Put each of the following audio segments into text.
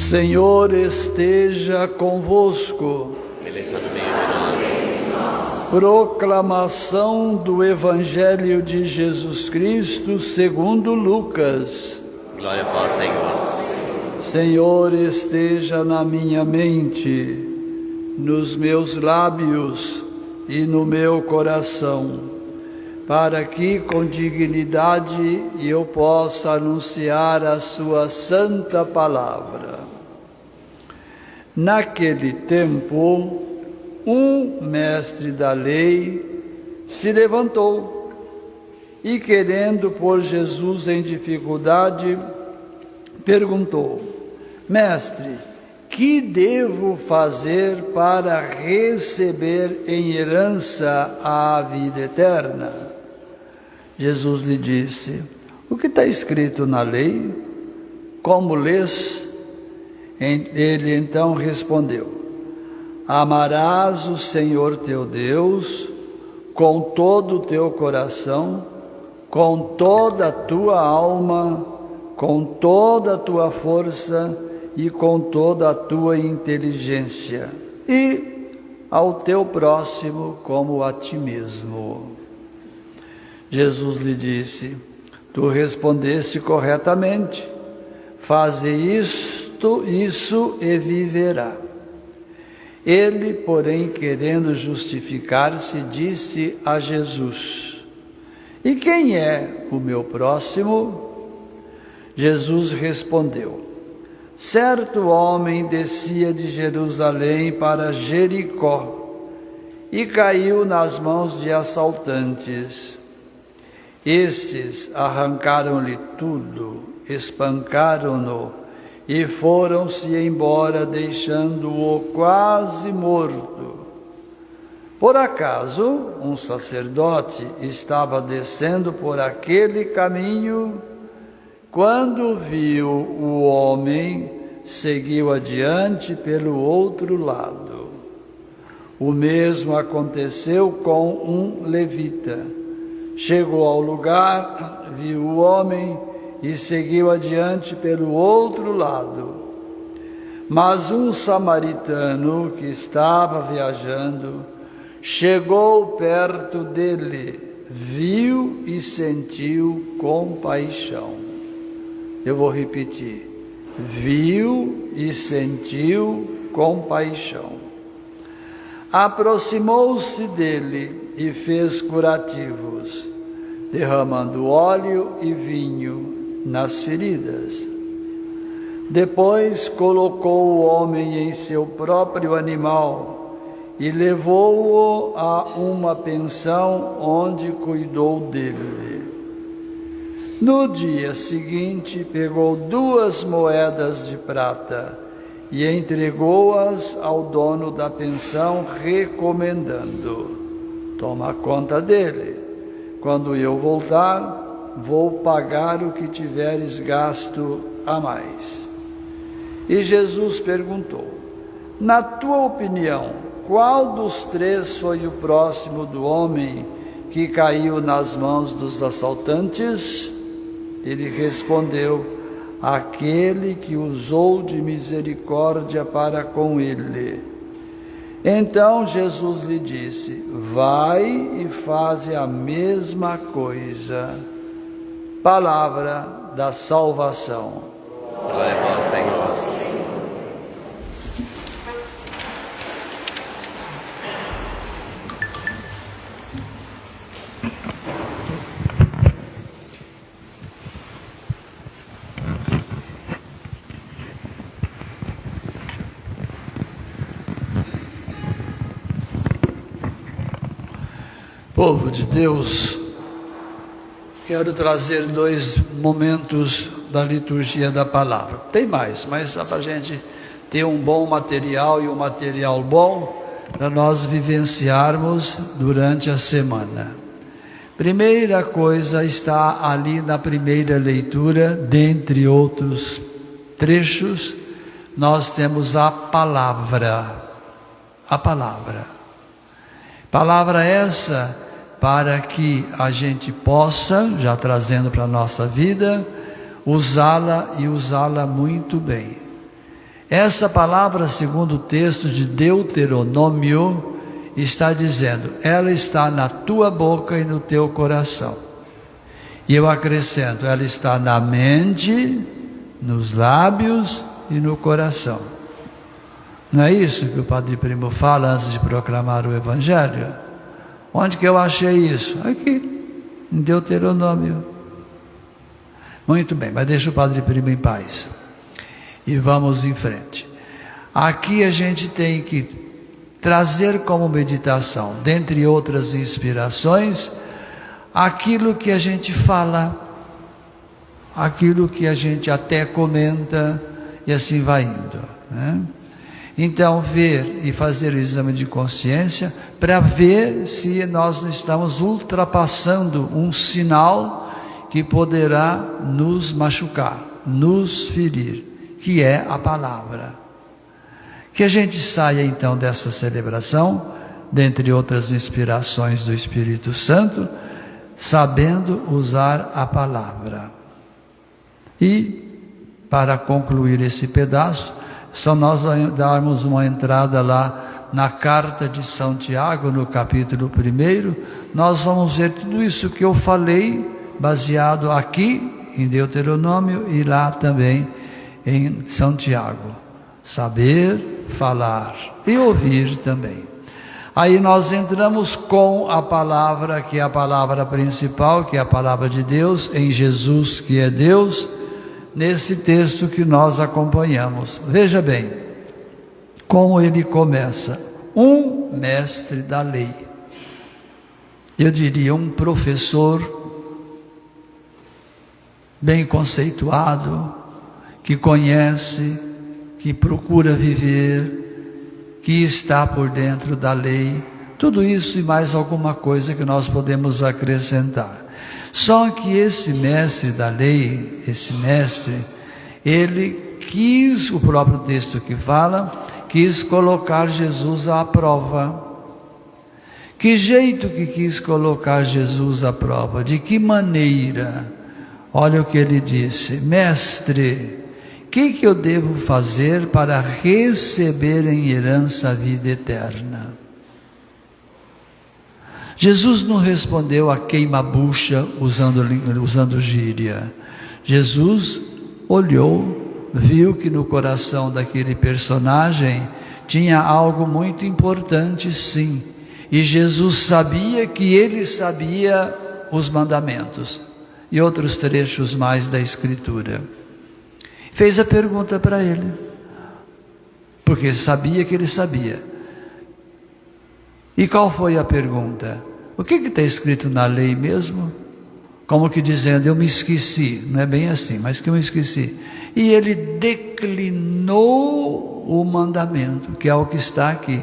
Senhor esteja convosco. Ele está no meio de nós. Proclamação do Evangelho de Jesus Cristo segundo Lucas. Glória a vós, Senhor. Senhor esteja na minha mente, nos meus lábios e no meu coração, para que com dignidade eu possa anunciar a sua santa palavra. Naquele tempo, um mestre da lei se levantou e, querendo pôr Jesus em dificuldade, perguntou: Mestre, que devo fazer para receber em herança a vida eterna? Jesus lhe disse: O que está escrito na lei? Como lês? Ele então respondeu: Amarás o Senhor teu Deus com todo o teu coração, com toda a tua alma, com toda a tua força e com toda a tua inteligência, e ao teu próximo como a ti mesmo. Jesus lhe disse: Tu respondeste corretamente, faze isso e viverá. Ele, porém, querendo justificar-se, disse a Jesus: E quem é o meu próximo? Jesus respondeu: Certo homem descia de Jerusalém para Jericó e caiu nas mãos de assaltantes. Estes arrancaram-lhe tudo, espancaram-no e foram-se embora, deixando-o quase morto. Por acaso, um sacerdote estava descendo por aquele caminho. Quando viu o homem, seguiu adiante pelo outro lado. O mesmo aconteceu com um levita. Chegou ao lugar, viu o homem e seguiu adiante pelo outro lado. Mas um samaritano que estava viajando chegou perto dele, viu e sentiu compaixão. Eu vou repetir: viu e sentiu compaixão. Aproximou-se dele e fez curativos, derramando óleo e vinho nas feridas. Depois colocou o homem em seu próprio animal e levou-o a uma pensão onde cuidou dele. No dia seguinte, pegou 2 moedas de prata e entregou-as ao dono da pensão, recomendando: Toma conta dele. Quando eu voltar, vou pagar o que tiveres gasto a mais. E Jesus perguntou: Na tua opinião, qual dos 3 foi o próximo do homem que caiu nas mãos dos assaltantes? Ele respondeu: Aquele que usou de misericórdia para com ele. Então Jesus lhe disse: Vai e faze a mesma coisa. Palavra da salvação. Glória a vós, Senhor. Povo de Deus, quero trazer 2 momentos da liturgia da palavra. Tem mais, mas só para a gente ter um bom material e um material bom para nós vivenciarmos durante a semana. Primeira coisa está ali na primeira leitura, dentre outros trechos, nós temos a palavra. A palavra. Palavra essa para que a gente possa, já trazendo para a nossa vida, usá-la e usá-la muito bem. Essa palavra, segundo o texto de Deuteronômio, está dizendo: ela está na tua boca e no teu coração. E eu acrescento: ela está na mente, nos lábios e no coração. Não é isso que o Padre Primo fala antes de proclamar o Evangelho? Onde que eu achei isso? Aqui, em Deuteronômio. Muito bem, mas deixa o Padre Primo em paz. E vamos em frente. Aqui a gente tem que trazer como meditação, dentre outras inspirações, aquilo que a gente fala, aquilo que a gente até comenta, e assim vai indo, né? Então, ver e fazer o exame de consciência para ver se nós não estamos ultrapassando um sinal que poderá nos machucar, nos ferir, que é a palavra. Que a gente saia então dessa celebração, dentre outras inspirações do Espírito Santo, sabendo usar a palavra. E, para concluir esse pedaço, só nós darmos uma entrada lá na carta de São Tiago, no capítulo 1, nós vamos ver tudo isso que eu falei, baseado aqui em Deuteronômio e lá também em São Tiago. Saber, falar e ouvir também. Aí nós entramos com a palavra, que é a palavra principal, que é a palavra de Deus, em Jesus, que é Deus, nesse texto que nós acompanhamos. Veja bem como ele começa: um mestre da lei. Eu diria um professor bem conceituado, que conhece, que procura viver, que está por dentro da lei. Tudo isso e mais alguma coisa que nós podemos acrescentar. Só que esse mestre da lei, esse mestre, ele quis, o próprio texto que fala, quis colocar Jesus à prova. Que jeito que quis colocar Jesus à prova? De que maneira? Olha o que ele disse: mestre, o que eu devo fazer para receber em herança a vida eterna? Jesus não respondeu a queima-bucha usando gíria. Jesus olhou, viu que no coração daquele personagem tinha algo muito importante, sim. E Jesus sabia que ele sabia os mandamentos e outros trechos mais da Escritura. Fez a pergunta para ele, porque sabia que ele sabia. E qual foi a pergunta? O que está escrito na lei mesmo? Como que dizendo, eu me esqueci. Não é bem assim, mas que eu me esqueci. E ele declinou o mandamento, que é o que está aqui: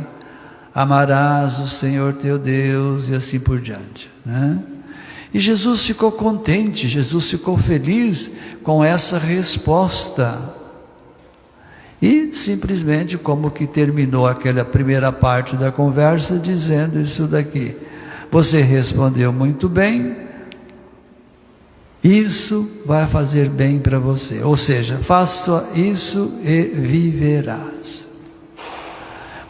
amarás o Senhor teu Deus, e assim por diante, né? E Jesus ficou contente, Jesus ficou feliz com essa resposta. E simplesmente como que terminou aquela primeira parte da conversa dizendo isso daqui: você respondeu muito bem, isso vai fazer bem para você. Ou seja, faça isso e viverás.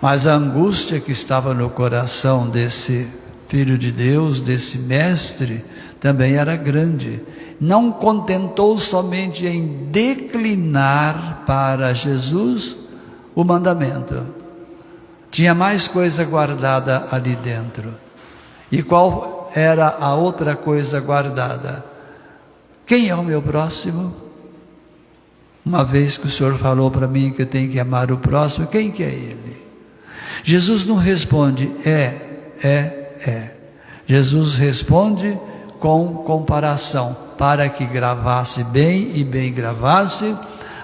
Mas a angústia que estava no coração desse filho de Deus, desse mestre, também era grande. Não contentou somente em declinar para Jesus o mandamento. Tinha mais coisa guardada ali dentro. E qual era a outra coisa guardada? Quem é o meu próximo? Uma vez que o Senhor falou para mim que eu tenho que amar o próximo, quem que é ele? Jesus não responde é. Jesus responde com comparação, para que gravasse bem e bem gravasse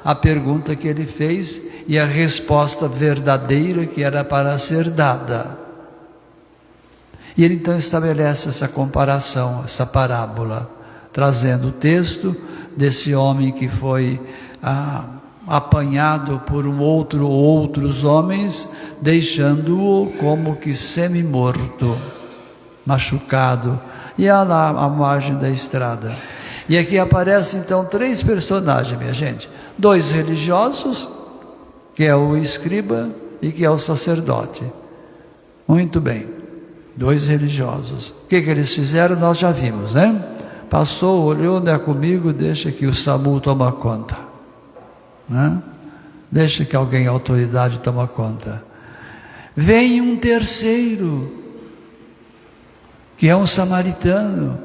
a pergunta que ele fez e a resposta verdadeira que era para ser dada. E ele então estabelece essa comparação, essa parábola, trazendo o texto desse homem que foi apanhado por outros homens, deixando-o como que semi-morto, machucado, e lá à margem da estrada. E aqui aparecem então 3 personagens, minha gente: 2 religiosos que é o escriba e que é o sacerdote. Muito bem, 2 religiosos. O que eles fizeram, nós já vimos, né? Passou, olhou, não é comigo, deixa que o SAMU toma conta, né? Deixa que alguém, autoridade, toma conta. Vem um terceiro, que é um samaritano.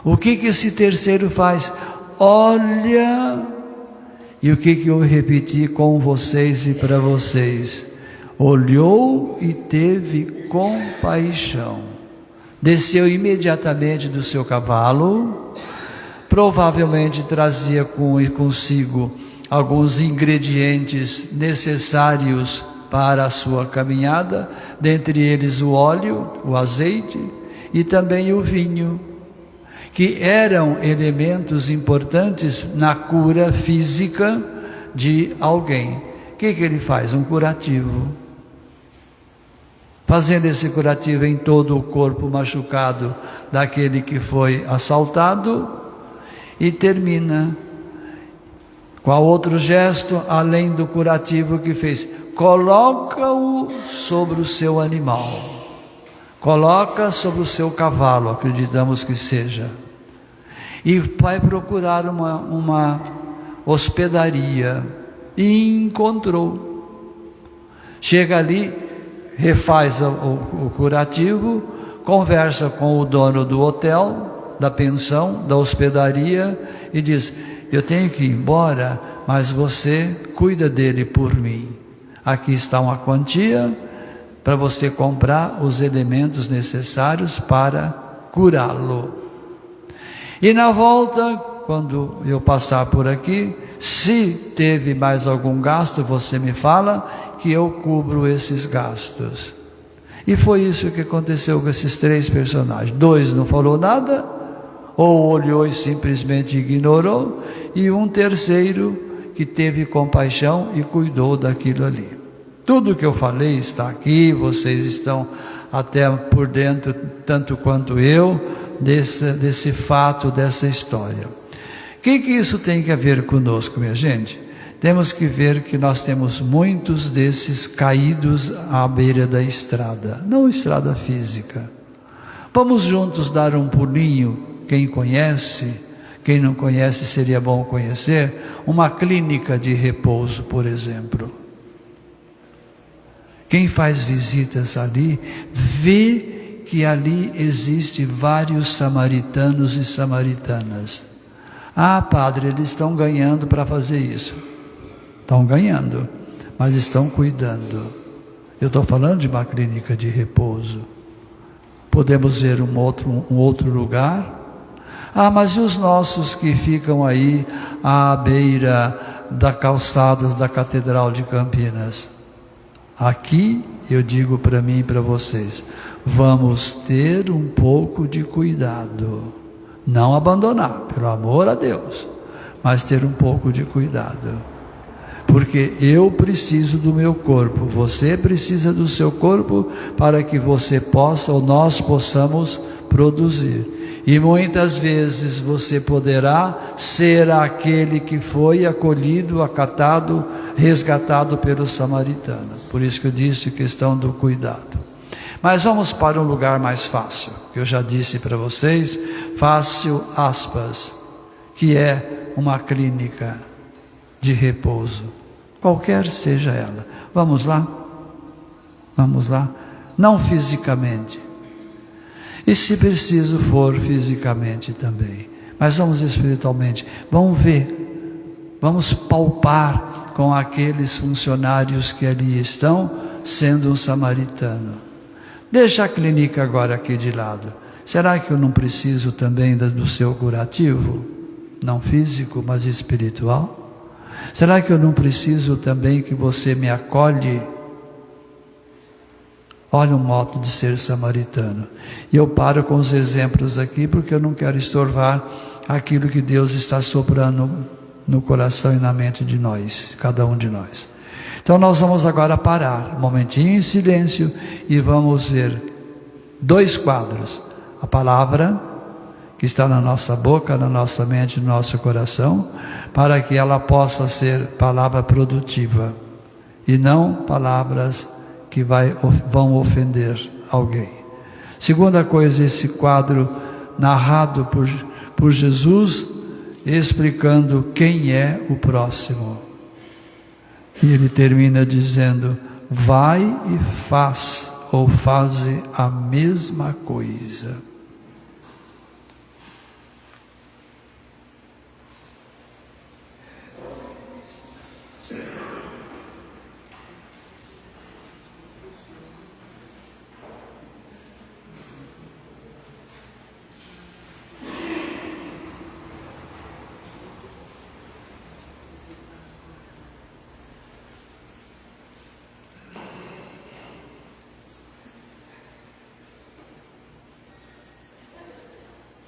O que esse terceiro faz? Olha, e o que eu repeti com vocês e para vocês? Olhou e teve compaixão. Desceu imediatamente do seu cavalo, provavelmente trazia consigo alguns ingredientes necessários para a sua caminhada, dentre eles o óleo, o azeite e também o vinho, que eram elementos importantes na cura física de alguém. O que ele faz? Um curativo. Fazendo esse curativo em todo o corpo machucado daquele que foi assaltado, e termina. Qual outro gesto, além do curativo que fez? Coloca-o sobre o seu animal. Coloca sobre o seu cavalo, acreditamos que seja. E vai procurar uma hospedaria. E encontrou. Chega ali, refaz o curativo, conversa com o dono do hotel, da pensão, da hospedaria, e diz: eu tenho que ir embora, mas você cuida dele por mim. Aqui está uma quantia para você comprar os elementos necessários para curá-lo. E na volta, quando eu passar por aqui, se teve mais algum gasto, você me fala que eu cubro esses gastos. E foi isso que aconteceu com esses 3 personagens. 2 não falou nada, ou olhou e simplesmente ignorou, e um terceiro que teve compaixão e cuidou daquilo ali. Tudo que eu falei está aqui, vocês estão até por dentro, tanto quanto eu, desse fato, dessa história. O que isso tem a ver conosco, minha gente? Temos que ver que nós temos muitos desses caídos à beira da estrada, não estrada física. Vamos juntos dar um pulinho, quem conhece, quem não conhece seria bom conhecer, uma clínica de repouso, por exemplo. Quem faz visitas ali, vê que ali existe vários samaritanos e samaritanas. Ah, padre, eles estão ganhando para fazer isso. Estão ganhando, mas estão cuidando. Eu estou falando de uma clínica de repouso. Podemos ver um outro lugar? Ah, mas e os nossos que ficam aí à beira da calçadas da Catedral de Campinas? Aqui eu digo para mim e para vocês, vamos ter um pouco de cuidado. Não abandonar, pelo amor a Deus, mas ter um pouco de cuidado. Porque eu preciso do meu corpo, você precisa do seu corpo para que você possa ou nós possamos produzir. E muitas vezes você poderá ser aquele que foi acolhido, acatado, resgatado pelo samaritano. Por isso que eu disse questão do cuidado. Mas vamos para um lugar mais fácil, que eu já disse para vocês, fácil aspas, que é uma clínica de repouso, qualquer seja ela. Vamos lá? Vamos lá? Não fisicamente. E se preciso for fisicamente também. Mas vamos espiritualmente. Vamos ver. Vamos palpar com aqueles funcionários que ali estão, sendo um samaritano. Deixa a clínica agora aqui de lado. Será que eu não preciso também do seu curativo? Não físico, mas espiritual? Será que eu não preciso também que você me acolhe? Olha o modo de ser samaritano. E eu paro com os exemplos aqui, porque eu não quero estorvar aquilo que Deus está soprando no coração e na mente de nós, cada um de nós. Então nós vamos agora parar, um momentinho em silêncio, e vamos ver 2 quadros. A palavra que está na nossa boca, na nossa mente, no nosso coração, para que ela possa ser palavra produtiva. e não palavras que vão ofender alguém. Segunda coisa, esse quadro narrado por Jesus, explicando quem é o próximo. E ele termina dizendo: vai e faz, ou faze a mesma coisa.